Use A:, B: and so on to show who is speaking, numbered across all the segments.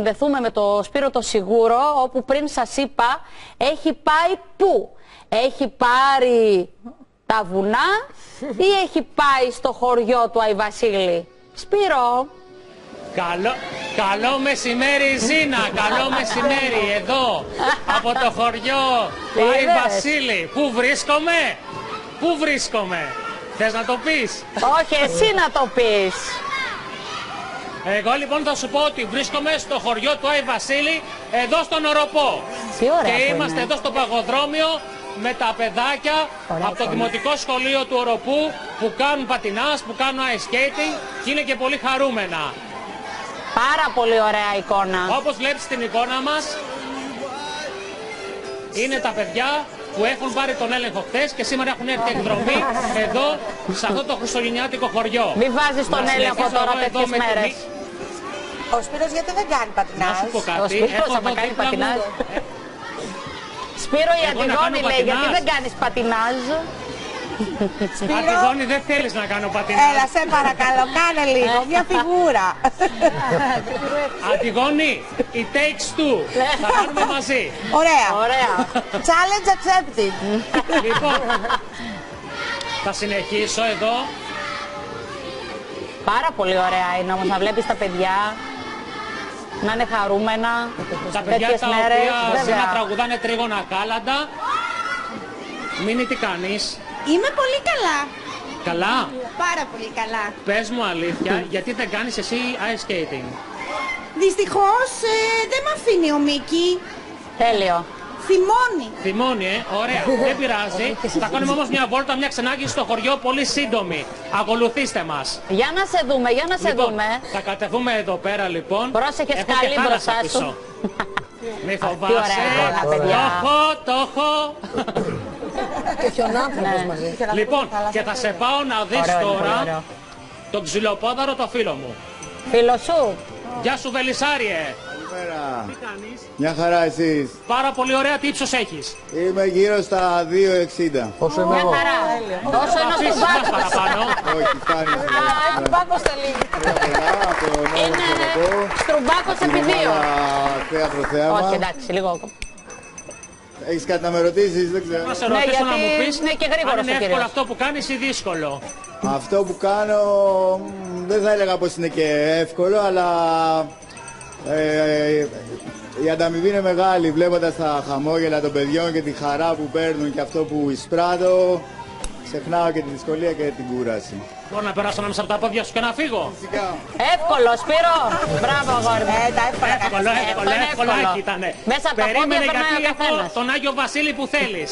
A: συνδεθούμε με το Σπύρο το Σιγούρο, όπου πριν σας είπα έχει πάει πού? Έχει πάρει τα βουνά ή έχει πάει στο χωριό του Αϊβασίλη? Σπύρο.
B: Καλό μεσημέρι Ζήνα, καλό μεσημέρι εδώ από το χωριό του Αϊβασίλη. Πού βρίσκομαι, θες να το πεις?
A: Όχι, εσύ να το πεις.
B: Εγώ λοιπόν θα σου πω ότι βρίσκομαι στο χωριό του Αϊβασίλη, εδώ στον Οροπό. Και είμαστε εδώ στο παγοδρόμιο με τα παιδάκια από το Δημοτικό Σχολείο του Οροπού που κάνουν πατινάζ, που κάνουν ice skating και είναι και πολύ χαρούμενα.
A: Πάρα πολύ ωραία εικόνα.
B: Όπως βλέπεις την εικόνα μας, είναι τα παιδιά που έχουν πάρει τον έλεγχο χθες και σήμερα έχουν έρθει εκδρομή εδώ, σε αυτό το χριστουγεννιάτικο χωριό.
A: Μην βάζεις τον έλεγχο τώρα τέτοιες μέρες.
C: Ο Σπύρος γιατί δεν κάνει πατινάζ?
B: Να σου πω κάτι.
A: Ο Σπύρος θα κάνει πατινάζ. Σπύρο, η Αντιγόνη λέει γιατί δεν κάνεις πατινάζ?
B: Αντιγόνη, δεν θέλεις να κάνω πατινάζ?
C: Έλα, σε παρακαλώ, κάνε λίγο, μια φιγούρα.
B: Αντιγόνη, it takes two. Θα κάνουμε μαζί.
C: Ωραία. Challenge accepted.
B: Λοιπόν, θα συνεχίσω εδώ.
A: Πάρα πολύ ωραία είναι όμως να βλέπεις τα παιδιά να είναι χαρούμενα
B: τα παιδιά
A: τέτοιες
B: τα
A: μέρες.
B: οποία να τραγουδάνε τρίγωνα κάλαντα. Μίνι, τι κάνεις?
D: Είμαι πολύ καλά.
B: Καλά.
D: Πάρα πολύ καλά.
B: Πες μου αλήθεια, γιατί δεν κάνεις εσύ ice skating?
D: Δυστυχώς δεν με αφήνει ο Μίκη.
A: Τέλειο.
D: Θυμώνει.
B: Ωραία. Δεν πειράζει. Θα κάνουμε όμως μια βόλτα, μια ξενάγηση στο χωριό, πολύ σύντομη. Ακολουθήστε μας.
A: Για να σε δούμε, για να σε δούμε.
B: Θα κατεβούμε εδώ πέρα λοιπόν.
A: Πρόσεχε σκαλί μπροστά σου.
B: Μη φοβάσαι. Το έχω.
C: Και χιονάνθρωπος μαζί.
B: Λοιπόν, και θα σε πάω να δεις τώρα τον ξυλοπόδαρο, το φίλο μου.
A: Φίλο σου.
B: Γεια σου Βελισσάριε.
E: Καλημέρα.
B: Τι κάνεις?
E: Μια χαρά εσείς?
B: Πάρα πολύ ωραία. Τι ύψος έχεις?
E: Είμαι γύρω στα 2,60.
C: Όσο είμαι εγώ.
A: Όσο είναι ο Στουμπάκος.
B: παραπάνω.
E: Όχι, φτάνει.
C: Έχει πάκος τελείω.
A: Είναι Στουμπάκος επί 2.
E: Θέατρο θέαμα.
A: Όχι, εντάξει, λίγο.
E: Έχεις κάτι να με ρωτήσεις? Δεν ξέρω.
B: Να σε ρωτήσω να μου πεις
A: είναι και γρήγορος
B: αν
A: ο
B: είναι εύκολο
A: κύριος.
B: αυτό που κάνεις ή δύσκολο.
E: Αυτό που κάνω δεν θα έλεγα πως είναι και εύκολο, αλλά η ανταμοιβή είναι μεγάλη. Βλέποντας τα χαμόγελα των παιδιών και τη χαρά που παίρνουν και αυτό που εισπράττω, ξεχνάω και τη δυσκολία και την κούραση.
B: Μπορώ να περάσω μέσα από τα πόδια σου και να φύγω?
E: Φυσικά.
A: Εύκολο, Σπύρο. Μπράβο, αγόρι μου.
C: Τα εύκολα.
B: Εύκολο ήταν.
A: Μέσα από τα πόδια περνάει ο
B: γιατί έχω
A: καθένας.
B: τον Άγιο Βασίλη που θέλεις.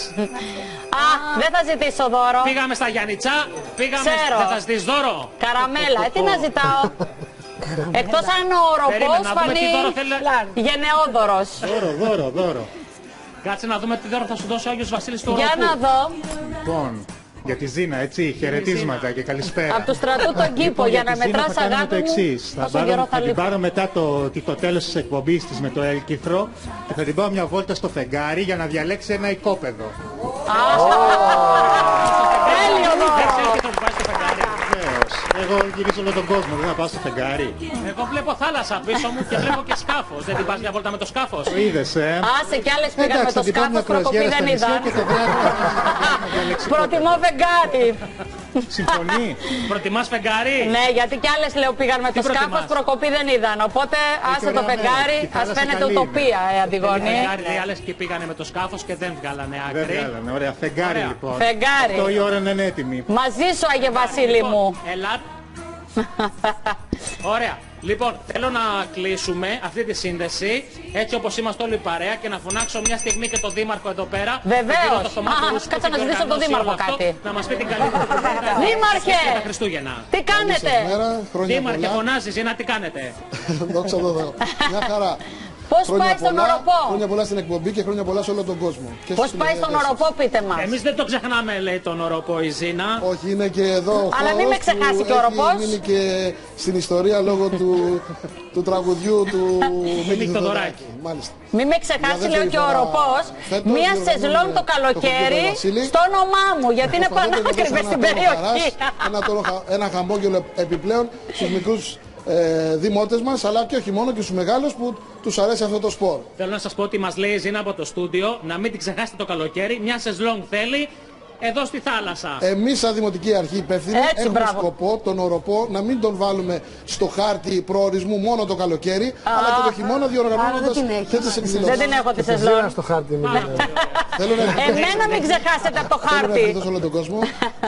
A: Α, δεν θα ζητήσω δώρο.
B: Πήγαμε στα Γιάννητσά,
A: Ξέρω.
B: δεν θα ζητήσεις δώρο.
A: Καραμέλα, τι να ζητάω. Εκτός αν ο Οροπός
B: Περίμενα, να δούμε τι δώρο
A: φανεί
B: θέλει.
A: γενναιόδωρος.
E: Δώρο.
B: Κάτσε να δούμε τι δώρο θα σου δώσει ο Άγιος Βασίλης του
A: Για
B: Οροπού.
A: να δω.
F: Λοιπόν, για τη Ζήνα, έτσι, χαιρετίσματα και καλησπέρα.
A: Από του στρατού τον κήπο για να μετράς
F: θα κάνουμε
A: αγάπη
F: το
A: μου.
F: εξής. Θα την πάρω μετά το τέλος της εκπομπής της με το έλκυθρο και θα την πάω μια βόλτα στο φεγγάρι για να διαλέξει ένα οικόπεδο.
A: Τέλειο δώρο.
F: Βεβαίως. Εγώ γυρίζω όλο τον κόσμο, δεν θα πάω στο φεγγάρι.
B: Εγώ βλέπω θάλασσα πίσω μου και βλέπω και σκάφος. Δεν την πας μια βόλτα με το σκάφος?
F: Το είδες,
A: Άσε κι άλλες πήγαν με το
F: θα την πάω μια
A: σκάφος, προκοπή
F: κρουαζιέρα
A: δεν
F: στα νησιά
A: είδαν.
F: και το βράδυ θα διαλέξει
A: Προτιμώ φεγγάρι.
F: Συμφωνεί.
B: Προτιμάς φεγγάρι?
A: Ναι, γιατί κι άλλες λέω πήγαν με το
B: Τι
A: σκάφος,
B: προτιμάς?
A: προκοπή δεν είδαν. Οπότε άσε
F: ωραία
A: το φεγγάρι,
F: μέρα. Και η
A: ας
F: θάλασσα
A: φαίνεται
F: καλή
A: ουτοπία, Αντιγόνη.
B: Φεγγάρι, οι άλλες και πήγανε με το σκάφος και δεν βγάλανε
F: Δεν
B: άκρη.
F: βγάλανε, ωραία. Φεγγάρι
B: Ωραία.
F: λοιπόν.
A: Φεγγάρι.
F: 8 η ώρα να είναι έτοιμη.
A: Μαζί σου, Άγιε Βασίλη μου.
B: Ελάτε. Ωραία. Λοιπόν, θέλω να κλείσουμε αυτή τη σύνδεση έτσι όπως είμαστε όλοι παρέα και να φωνάξω μια στιγμή και τον Δήμαρχο εδώ πέρα.
A: Βεβαίως.
B: τον κύριο Θωμάτου Ρούσκο,
A: Κάτσε να
B: που
A: ζητήσω από τον
B: οργανώσει
A: Δήμαρχο
B: όλο αυτό,
A: κάτι.
B: Να μας πει την καλή του κουβέντα.
A: Δήμαρχε!
B: Για τα Χριστούγεννα.
A: Τι κάνετε?
B: Δήμαρχε, φωνάζεις, να τι κάνετε?
G: Δόξα τω Θεώ. Μια χαρά.
A: Πώς πάει στον Οροπό?
G: Χρόνια πολλά στην εκπομπή και χρόνια πολλά σε όλο τον κόσμο. Και
A: Πώς
G: στους
A: πάει στον
G: τηλεθεατές.
A: Οροπό, πείτε μας.
B: Εμείς δεν το ξεχνάμε, λέει τον Οροπό η Ζήνα.
G: Όχι, είναι και εδώ ο
A: Αλλά μην
G: χώρος
A: με ξεχάσει
G: που
A: και ο Οροπός.
G: έχει μείνει και στην ιστορία λόγω του τραγουδιού του Μίκη
B: Θοδωράκη.
G: Θοδωράκη. Μάλιστα.
A: Μην με ξεχάσει,
G: Για
A: λέω
G: δεύτερη
A: και ο
G: φορά
A: Οροπός,
G: φέτος
A: μία
G: διοργανώνουμε
A: σεζλόν το καλοκαίρι
G: το Βασίλη.
A: στο όνομά μου, γιατί είναι
G: Προσπαθείτε να
A: πανάκριβες
G: δώσετε
A: στην
G: ένα τόνο
A: περιοχή.
G: χαράς, ένα χαμόγελο επιπλέον στους μικρούς δημότες μας, αλλά και όχι μόνο και στους μεγάλους που τους αρέσει αυτό το σπορ.
B: Θέλω να σας πω ότι μας λέει η Ζήνα από το στούντιο να μην την ξεχάσετε το καλοκαίρι. Μια σεζλόνγκ θέλει εδώ στη θάλασσα.
G: Εμείς σαν Δημοτική Αρχή υπεύθυνοι έχουμε σκοπό τον οροπό να μην τον βάλουμε στο χάρτη προορισμού μόνο το καλοκαίρι, αλλά και το χειμώνα διοργανώνοντας τέτοιες εκδηλώσεις.
A: Δεν την έχω τη σεζόν.
C: Στο χάρτη.
A: Εμένα μην ξεχάσετε από το
G: Θέλω να
A: χάρτη.
G: ευχηθώ σε όλο τον κόσμο.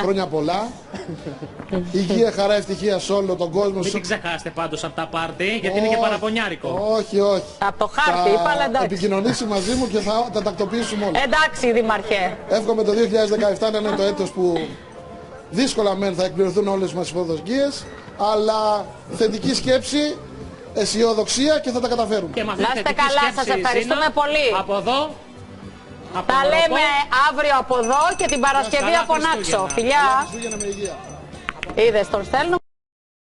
G: Χρόνια πολλά. Υγεία, χαρά, ευτυχία σε όλο τον κόσμο.
B: Μην την ξεχάσετε πάντως από τα πάρτι, γιατί είναι και παραπονιάρικο.
G: Όχι, όχι.
A: Από το χάρτη, είπα, αλλά
G: Θα
A: εντάξει.
G: επικοινωνήσει μαζί μου και θα τα τακτοποιήσουμε όλα.
A: Εντάξει, Δημαρχέ.
G: Εύχομαι το 2017 να είναι το έτος που δύσκολα μεν θα εκπληρωθούν όλες μας οι προσδοκίες, αλλά θετική σκέψη, αισιοδοξία και θα τα καταφέρουμε.
B: Και
A: Να είστε καλά, σας ευχαριστούμε πολύ.
B: Από εδώ. Από
A: Τα
B: τον
A: λέμε
B: Οροπό.
A: αύριο από εδώ και την Παρασκευή
B: Καλά
A: από Νάξο.
B: Χριστούγεννα.
A: Φιλιά.
G: Χριστούγεννα με υγεία.
A: Είδες, τον στέλνω.